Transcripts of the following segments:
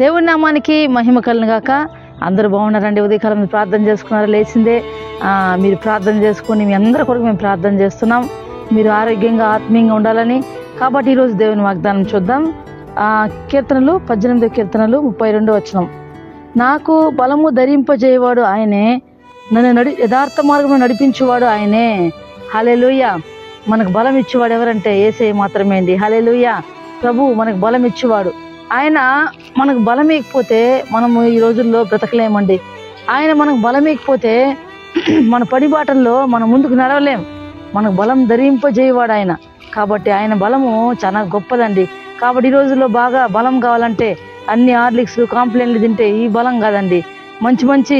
దేవుని నామానికి మహిమ కలుగును గాక. అందరూ బాగున్నారండి? ఉదయకాలం మీరు ప్రార్థన చేసుకున్నారా? లేచిందే మీరు ప్రార్థన చేసుకొని మీ అందరి కొరకు మేము ప్రార్థన చేస్తున్నాం. మీరు ఆరోగ్యంగా ఆత్మీయంగా ఉండాలని. కాబట్టి ఈరోజు దేవుని వాగ్దానం చూద్దాం. కీర్తనలు 18వ కీర్తనలు 32వ వచనం. నాకు బలము ధరింపజేయవాడు ఆయనే, నన్ను యథార్థ మార్గంలో నడిపించేవాడు ఆయనే. హల్లెలూయా. మనకు బలం ఇచ్చేవాడు ఎవరంటే యేసయ్య మాత్రమే అండి. హల్లెలూయా. ప్రభు మనకు బలం ఇచ్చేవాడు. ఆయన మనకు బలం ఇకపోతే మనము ఈ రోజుల్లో బ్రతకలేమండి. ఆయన మనకు బలం ఇకపోతే మన పడిబాటల్లో మనం ముందుకు నడవలేం. మనకు బలం ధరింపజేయవాడు ఆయన. కాబట్టి ఆయన బలము చాలా గొప్పదండి. కాబట్టి ఈ రోజుల్లో బాగా బలం కావాలంటే అన్ని హార్లిక్స్ కాంప్లైంట్లు తింటే ఈ బలం కాదండి. మంచి మంచి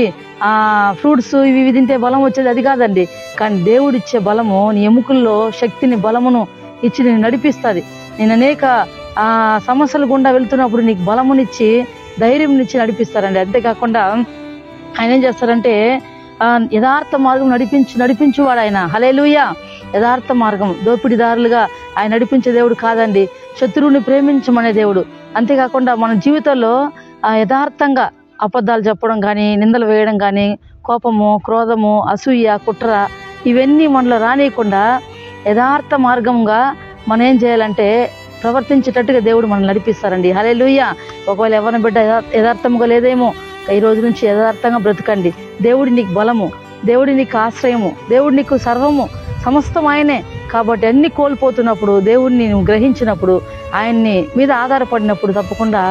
ఫ్రూట్స్ ఇవి తింటే బలం వచ్చేది అది కాదండి. కానీ దేవుడిచ్చే బలము నీ ఎముకల్లో శక్తిని బలమును ఇచ్చి నేను నడిపిస్తుంది. నేను అనేక సమస్యలు గుండా వెళ్తున్నప్పుడు నీకు బలమునిచ్చి ధైర్యంనిచ్చి నడిపిస్తారండి. అంతేకాకుండా ఆయన ఏం చేస్తారంటే యథార్థ మార్గం నడిపించువాడు ఆయన. హల్లెలూయా. యథార్థ మార్గం దోపిడిదారులుగా ఆయన నడిపించే దేవుడు కాదండి. శత్రువుని ప్రేమించమనే దేవుడు. అంతేకాకుండా మన జీవితంలో యథార్థంగా అబద్ధాలు చెప్పడం కానీ, నిందలు వేయడం కానీ, కోపము, క్రోధము, అసూయ, కుట్ర ఇవన్నీ మనలో రానియకుండా యథార్థ మార్గంగా మనం ఏం చేయాలంటే ప్రవర్తించేటట్టుగా దేవుడు మనం నడిపిస్తారండి. హల్లెలూయా. ఒకవేళ ఎవరిని బిడ్డ యథార్థముగా లేదేమో ఈ రోజు నుంచి యథార్థంగా బ్రతకండి. దేవుడి నీకు బలము, దేవుడి నీకు ఆశ్రయము, దేవుడి నీకు సర్వము, సమస్తం ఆయనే. కాబట్టి అన్ని కోల్పోతున్నప్పుడు దేవుడిని నువ్వు గ్రహించినప్పుడు, ఆయన్ని మీద ఆధారపడినప్పుడు తప్పకుండా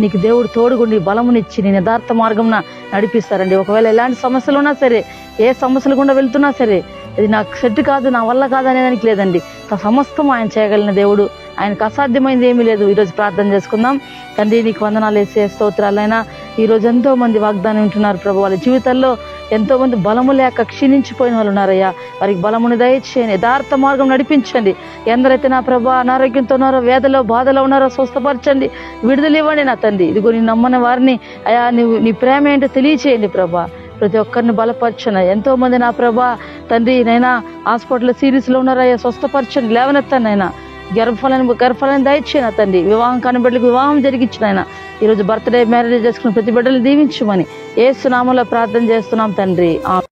నీకు దేవుడు తోడుగుండి బలమునిచ్చి నేను యథార్థ మార్గంన నడిపిస్తారండి. ఒకవేళ ఎలాంటి సమస్యలు ఉన్నా సరే, ఏ సమస్యలు గుండా వెళ్తున్నా సరే, ఇది నాకు సెట్ కాదు, నా వల్ల కాదు అనేదానికి లేదండి. సమస్తం ఆయన చేయగలిగిన దేవుడు. ఆయనకు అసాధ్యమైంది ఏమీ లేదు. ఈరోజు ప్రార్థన చేసుకుందాం. తండ్రి నీకు వందనాలు వేసే స్తోత్రాలైనా ఈరోజు ఎంతో మంది వాగ్దానం వింటున్నారు ప్రభు. వాళ్ళ జీవితాల్లో ఎంతో మంది బలము లేక క్షీణించిపోయిన వాళ్ళు ఉన్నారయ్యా. వారికి బలముని దయచేయండి, యథార్థ మార్గం నడిపించండి. ఎందరైతే నా ప్రభు అనారోగ్యంతో ఉన్నారో, వేదలో బాధలో ఉన్నారో స్వస్థపరచండి, విడుదల ఇవ్వండి నా తండ్రి. ఇదిగో నీ నమ్మని వారిని అయా నీ ప్రేమ ఏంటో తెలియచేయండి ప్రభా. ప్రతి ఒక్కరిని బలపరచను. ఎంతో మంది నా ప్రభా తండ్రి నైనా హాస్పిటల్ సిరీస్లో ఉన్నారయ్యా, స్వస్థపరచండి, లేవనెత్తాను అయినా. గర్భఫలాన్ని దయచేయన తండ్రి. వివాహం కాని బిడ్డలకు వివాహం జరిగించిన ఆయన. ఈరోజు బర్త్డే మ్యారేజ్ చేసుకున్న ప్రతి బిడ్డలు దీవించమని యేసు నామములో ప్రార్థన చేస్తున్నాం తండ్రి.